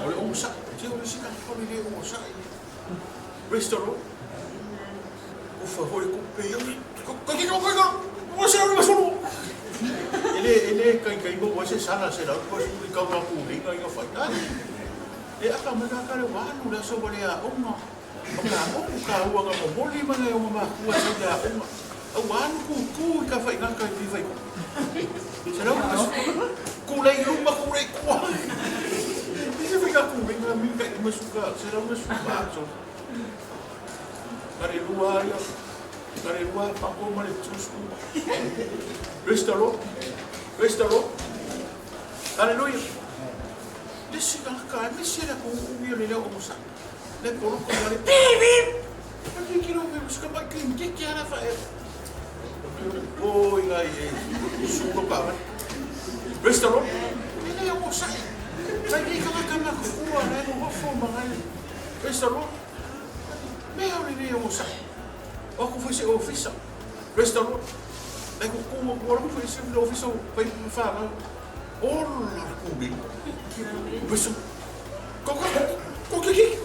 O le o sa. Ti o le sika ko le o sa. Restaurant. O fa hore ko pe yo. Ko ki ko ko. O se o solo. Ele kai mo wa se sala se la ko i ka ma ku ri ngai fa. E aka ma ka le wa nu la so le a o ma. O ka o nga mo moli ma ngai o ma ku se la o ma. O wa nu ku ka fa nga ka vi vai. Se la ku le lu ma ku le ku. Se fica ku ri nga mi ka i ma su ka se la ma su ba so. Kare lua papo male tusku. Restaurant. Aleluia. Desse cara, me será com o violino almoçar. Le poro com ele. Mas que não vemos que vai que era fazer. Oi, aí. Suco para. Restaurant. Ele almoçar. Vai que cama rua, né? Não vou fumar. Restaurant. Meu ele almoçar. O que foi seu ofício? Restaurant. Aí como foi seu ofício para falar. Olha, comigo. Mas o que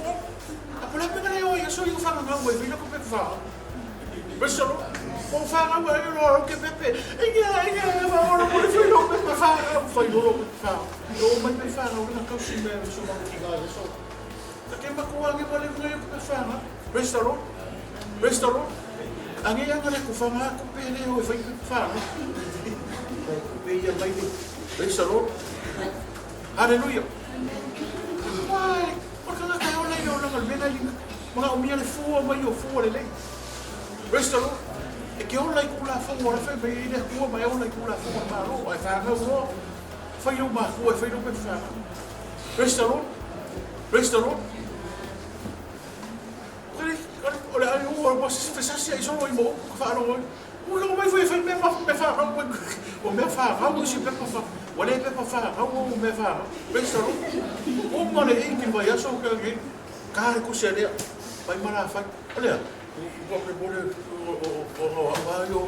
a polêmica não é só eu falo não, eu não como fala. Mas o fala eu não que Pepe. Ai, agora não foi não Pepe fala, foi não fala. Eu mas me fala, eu não consigo me chamar de nada só. Porque me coa que vale que fala. Restaurant. Ang yang ada ko fala ko pele o foi fala. Peia vai Restaurant. Aleluia. Ai, porque na caio lá eu não me na linha. Mga umia le fua mai o fua le. Restaurant. E que eu lá kula fua le foi bem le fua mai eu lá kula fua ma ro. Ai fa no. Foi o ma fua foi no fa. Restaurant. Olha, eu posso fesoasoani isso não imo. Falo. O não vai foi me fa. O me fa, vamos se pepa fa. Olha pepa fa, vamos me fa. Restaurant. O mole que vaiaso que cara com seria. Vai mara fa. Olha. O problema o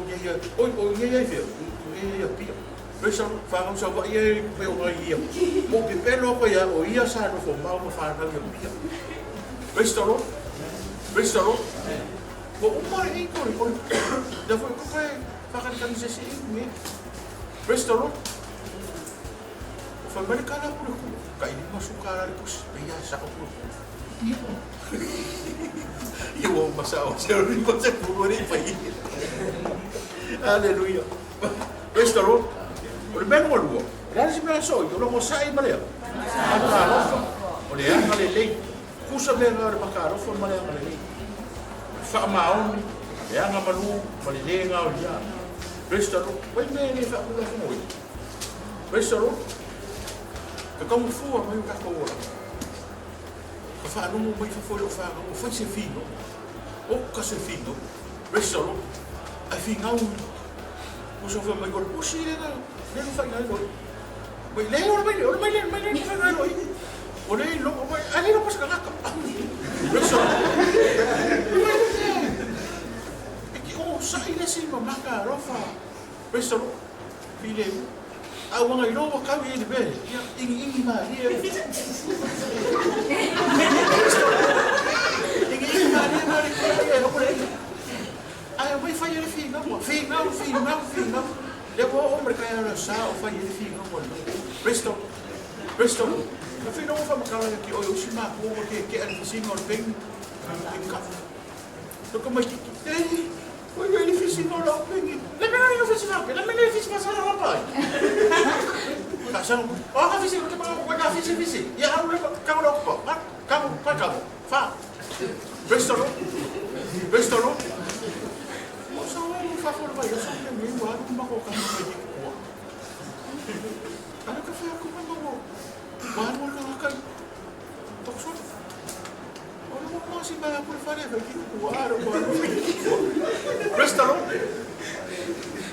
ia ver. Ia pia. Restaurant fa vamos só ia eu ia. O pepelo ko ia o ia sa no fo mau fa na pia. Restaurant. Bo umar ito rin. Dapat ko kaya pakantan siya si Amy. Restaurant. Family ka na po. Kainin masukara rin po. Vaiaso ko po. Yung masawa siya rin po sa puro rin pa yun. Hallelujah. Restaurant. Ulimen mo luwa. Lalo si Vaiaso. Yung lang mo sa iba liya. Ulihan Talalelei. Kusa ba yung makaro? Formalaya Talalelei. Faamanuiaga, ya ngamalu, malinenga o dia. Restaurant, vai me fa kula foi. Restaurant. Ka como fua mai ka ko ora. Ka fa no mai fa foi o fa, o foi se fino. O ka se fino. Restaurant. Ai finau. O so fa mai ko pusi na. Ne no fa ngai lo. Mai le o mai fa ngai lo. O le lo mai, ali no pas ka ka. Restaurant. Sa ina si mamaka rofa. Restaurant. Pile. Awang ay lo ka wi de be. Ya ingi ma dia. Ingi ma dia no por aí. Ai vai fazer fino, fino. Depois o homem cai na sala, faz fino, Restaurant. No fino fa makala ki o si ma ko ke an sino peng. To como que foi difícil não lá peguei. Lembra eu fiz não, lembra eu fiz passar na rapaz. Kasang, ka fiz que para fiz. E a mulher kamu lá pô. Kamu. Fa. Restaurant. Só um favor vai, eu só me lembro uma coisa que eu ano café ko mo. Bago ka. Tokso. Ano mo kasi ba por fazer aqui o ar o Restaurant. Praise the Lord.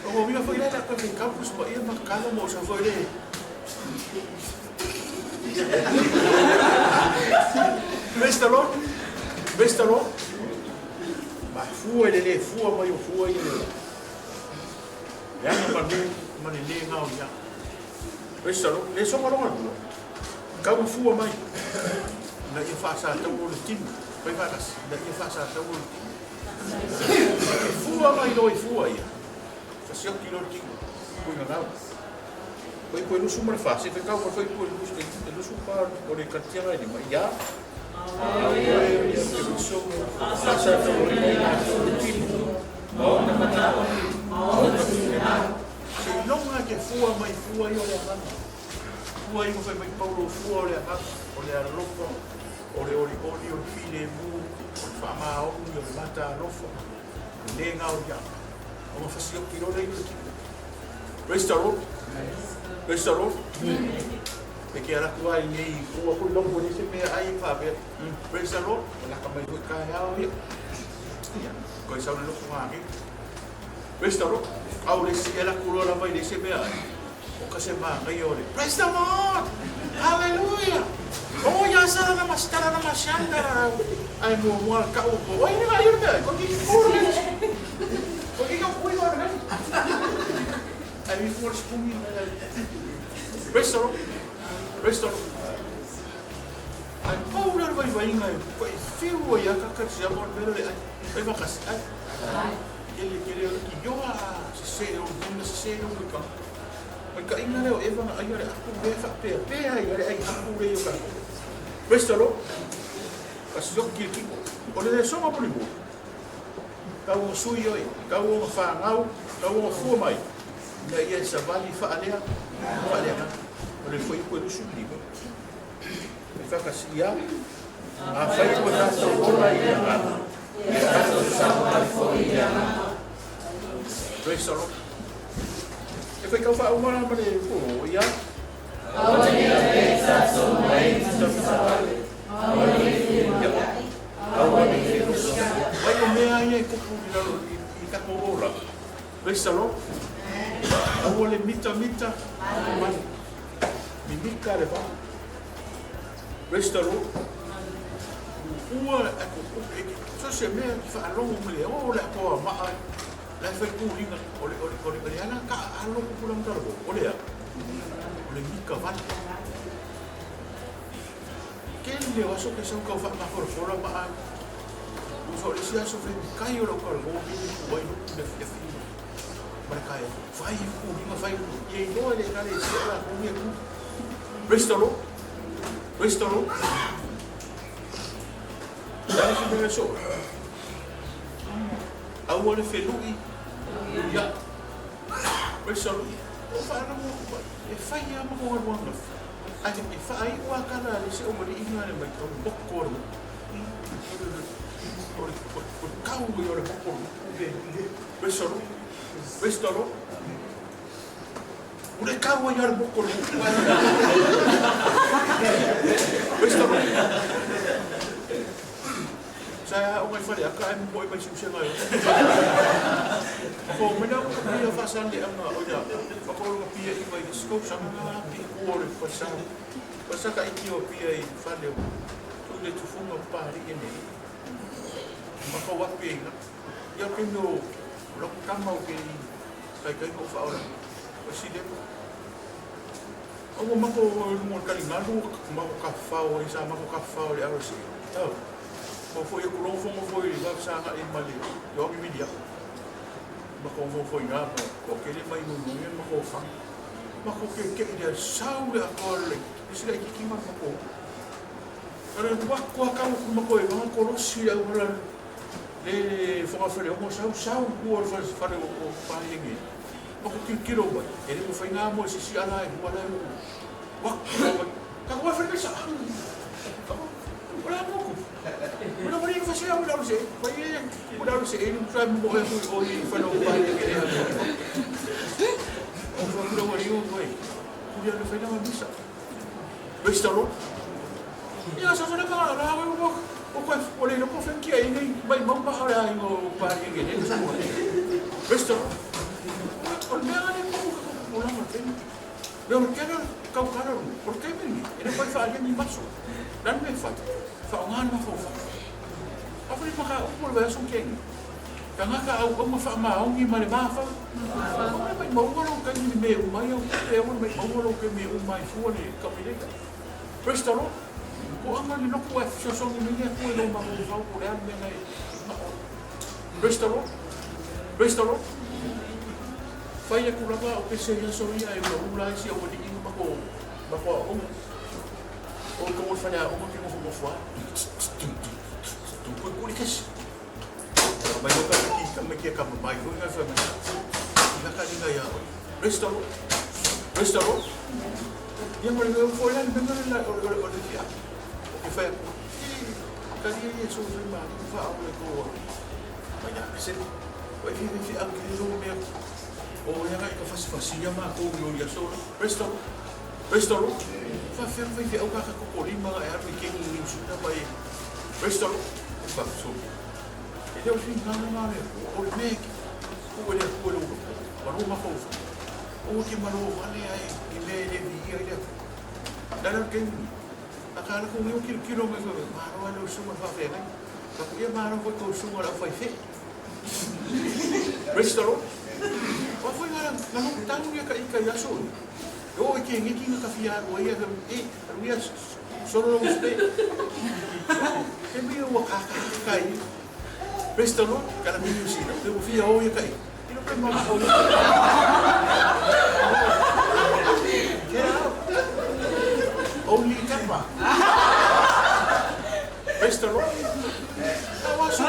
O minha foi lá para o campus, para ir marcado, moça, foi ele. Praise the Lord. Praise the Lord. Mas fua ele, fua, mas eu fua ele. Já não mandei, mas ele não já. Praise the Lord. Ele só falou algo. Kau fua mai. Na ia fasa tão bonitinho. Vai vagas. Na ia fasa tão bonitinho. Fua mai doi fua ia. Fazia kilo de punha não. Foi por isso uma fase. Foi kau foi por isso para o cantinho ali, mas já. Iesu Se não há que fua mai fua eu le mano. Fua eu foi mai Paulo fua le mano. Ole a lofa. Ole o file mu. Faamanuiaga o mata lofa. Lenei ya. Uma fazia kilo de Praise the Lord. Praise the Lord. Porque era tua e o aku long boleh sepe ai fa be. Praise the Lord. La kamai ko kaya ya. Ko isa lo ko ngi. Praise the Lord. Au le si ela ku la vai le sepe ai. O ka se ma ngai ore. Praise the Lord. Hallelujah. Oh ya sara na mashanda. Ai mo ka o. Oi ni ai ore. Ko ki ku ore. Ko ki ka ku ore. Ai mi for spumi. Praise the Lord. Praise the Lord. Ai Paulo vai ngai. Ko fiu ya ka sia mo bele ai va kas. Ele queria que eu se o ka. Ai ka inga leo eva ai ore aku be fa pe ai ore ai aku re yo ka. Praise the Lord. Kas yo ki ole le soma po libo. Ka o sui oi, ka o fa ngau, ka o fu mai. Na ia sa vali fa alea. Fa alea. Ole foi por isso libo. Fa kasia. A fai ko ta so ora ia ma. Aso sa foi ia ma. Praise the Lord. E foi que eu falo uma maneira, pô, ia. Vai comer aí com o e tá com o Praise the Lord. Eu vou mita, mas me mica leva. Praise the Lord. Só se me fala longo me olha pô, mas lá foi pulinga, olha lá cá, algo pulang tarbo, olha. Olha mica vai. Quem leu acho que são que eu faço na fora mas o soliciar sobre caiu o cargo, vai no definido. Mas cai, vai pulinga vai e aí não ele cara esse lá comigo. Praise the Lord. Praise the Lord. Dari sini so. Awal Faleula. Ya. Besok. Fala mo. Faya mo ko wala. Ay fay wa kana si o mali ina na may bokor. Por kau yo le bokor. Besok. Besok. Udah kau yo le bokor. Besok. Saya orang Faleula kan boy by Siusega. Ako menaw ko fasan di ang oya. Ako nga pia iba i scope sa mga pikuore pasang ka Ethiopia i Faleula. Tuloy tufunga pari ini. Makawapi nga. Ya kino lo kamau ke kay ko fa ora. Presidente. Ako mako mo kalingalo mako ka fa o isa mako ka fa o le arsi. Oh. Foi o que foi lá sana em Matalio. Eu me media. Mas como foi lá, porque ele vai no meio, mas como fã. Mas como que ele sabe a coisa, isso daí que mais como. Para o que acaba com uma coisa, uma colossia agora. Ele foi a fazer uma saúde boa para fazer o pai ninguém. Mas o que quero vai? Ele não foi nada, mas se ala é boa lá. Tá com a freguesa. Olha pouco. Mula mula yung fasya mula usi, mula usi ini bukan bukan oi Folau balik ke dia. Oh mula mula yung oi, dia ada fina bisa. Praise the Lord. Ya sa sana ka rawe mo, o ko boleh lo ko fenki ini bai mampa ala yung balik ke dia semua. Besta. On mea ne ko la mate. Leo kena kau kara por que me ele vai fazer ni maso. Dan me fa. Fa ngan ma fa. Afri pa ka o vai so ken. Kanga ka o ma fa ma o ni ma le ma fa. Mai mo lo ka ni me o mai o e o me mo lo ke me o mai fu ni ka me le. Besta lo. Ko anga ni no ko e so ni me ko lo ma o fa ko le me ngai. Besta lo. Besta lo. Fai a kulapa o pese ia soria e o ula isi o di ingo mako o ko fanya o ke mo fo tu ko ko kes mai o ka ki me ke ka mai ko nga fa na ka dinga ya restoro ya mo le fo la me na o de ya o fa ka di ye so ma fa o ko mai ya pese o fi a ki lo me o ia ka fasifasia ma ko lo ia so restoro fa fe o ka ko lima e ar ke ni suda mai restoro fa so e deu fin na mare o me ko le ko lo ma ko o ki ma lo vale ai i me le vi ia dara ke akala ko eu kilo me ma ro lo so ma fa fe ka ia ma ro ko so ma fa fe restoro. O foi na tanu ia ka yaso. O ke ngiki na ka fia o ia o ia solo no ste. Ke mi o ka kai. Prestalo kala mi si no te fia o ia kai. Ino pe mama o. Only Tepa. Prestalo. Awaso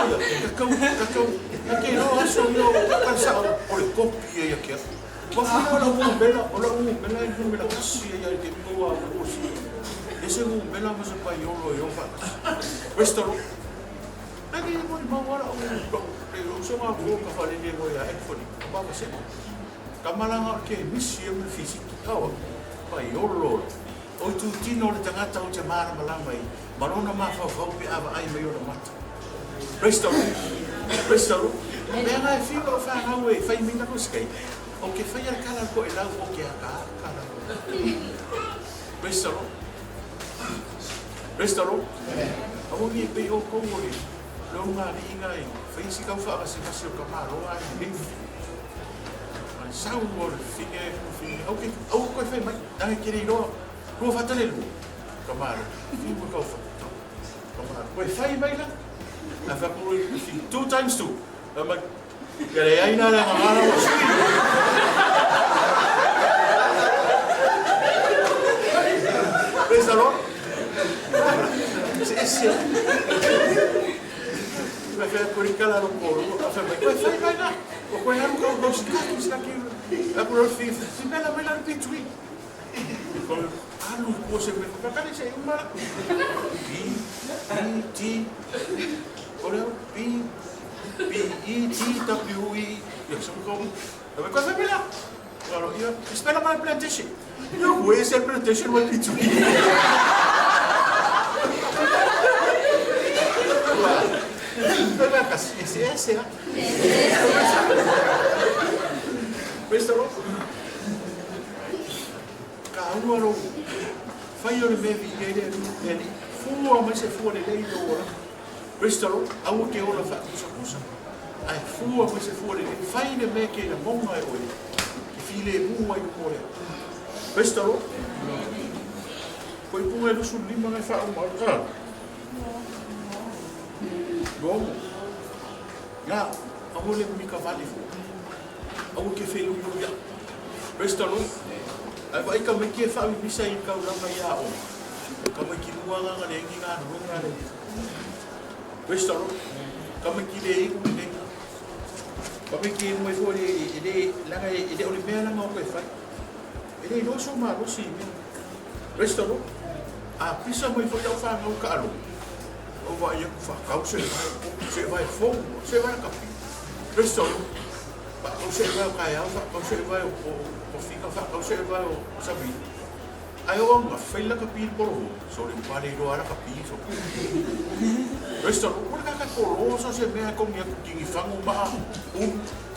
kakau. Aqui não acho eu cansado por copia e aqui. Mas não bela, e não bela assim e que boa hoje. Esse bela mas para eu faço. Restoro. Aqui não vou agora eu sou uma boca falei de eu é foi. Vamos ser. Kamalanga que missão física. Tá, pai eu o tu tino le tangata o te mara malamai. Marona ma fa pe ava ai me yo mata. Restoro. Mea ngai whiwa o whanau e whai mina ko skai. O ke whai ara kala ko e lau o ke a kala. Restoro. Aongi e pei o kongori. Lau ngā ni inga e. Whai si kau wha asi o ka maro ai ni. Mai sau o le whine. Ok, au koe whai mai. Nange kere i roa. Roa whatalelu. Ka maro. Whiwa kau wha. Ka maro. Koe whai mai la. Na whakuru 2 times 2. Mas kaya ay na lang ang araw ko. Praise the Lord. Esse vai fazer por aquela no coro. Vai na. O que é o que os caras aqui. A por fim, se bela bela pitui. Ano você me tocar isso aí uma. Olha, P-E-T-W-E. Eu sou como. Eu vou fazer melhor. Agora, eu espero mais plantation. Eu vou esse plantation vai pitui. Vai cá, esse é. Questo Carlio fai o mevi ele fu ma se fu le lei ora questo au che ora fa cosa ai fu ma se fu le fai le me che la monga e oi che file bu ai cuore questo poi pure lo sul lima che fa un mal bom ya amole mi cavalli fu au che fai un ya questo ai vai ka me ke fa mi sai ka ula ka ya o ka me ki lua nga le ngi nga ru nga le questo ka me ki le ku le ka me ki mo fo le ide la ga ide o le me la mo ko fa ide no so ma ro si me questo a pisa mo fo ya fa nga ka lo o va ya fa ka se vai fo se vai ka questo o se vai ka ya fa o se vai o fica fa o se vai o sabi ai o nga faila ka pi poro so le pare ro ara ka pi so resto ko ka ko so se me ko mi ki fango ba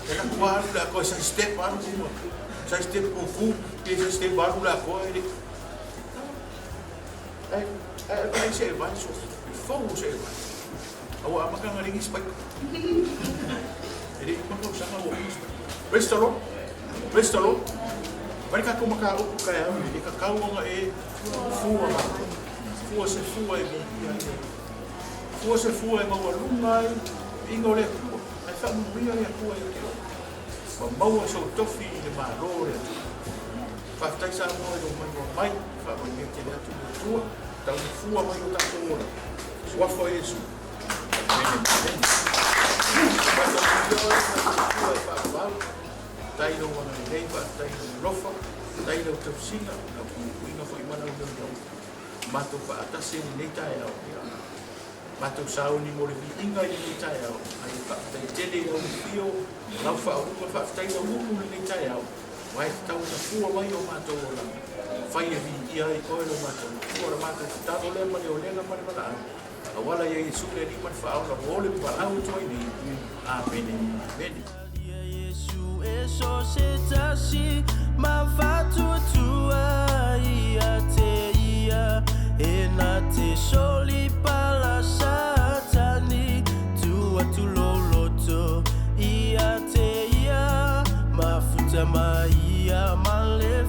era kuaru la ko sa step aru sa step ko fu ke sa step aru la ko ele ai se vai so fo se vai awa maka ngalingi spike ele ko sa nga resto Vai ka kumaka o ka ya ni ka kaunga e fua se fua e fua se fua e maua lunga e ingo le fua ai fa mu ria e fua e te o maua so tofi le marore fa tai sa mo e mai fa mo ni te atu tua ta fua mai o ta ora sua foi isso tai no wana nei ba tai no lofa tai no tafsina na kuina foi mana no mato Tuufaatasia nei tai au mato Saunia mo le inga nei tai au ai pa tai tele no fio na fa o fa tai no mu nei tai au vai tau na fua mai o mato la fai e vi ia i ko no mato ora mato tado le mani o le na mani bala awala ye Iesu le ni man fa o le Folau toi ni amen Eso se tasi mafatutua ia te ia e na te soli pala satani tua tu loloto ia te ia mafuta mai ia male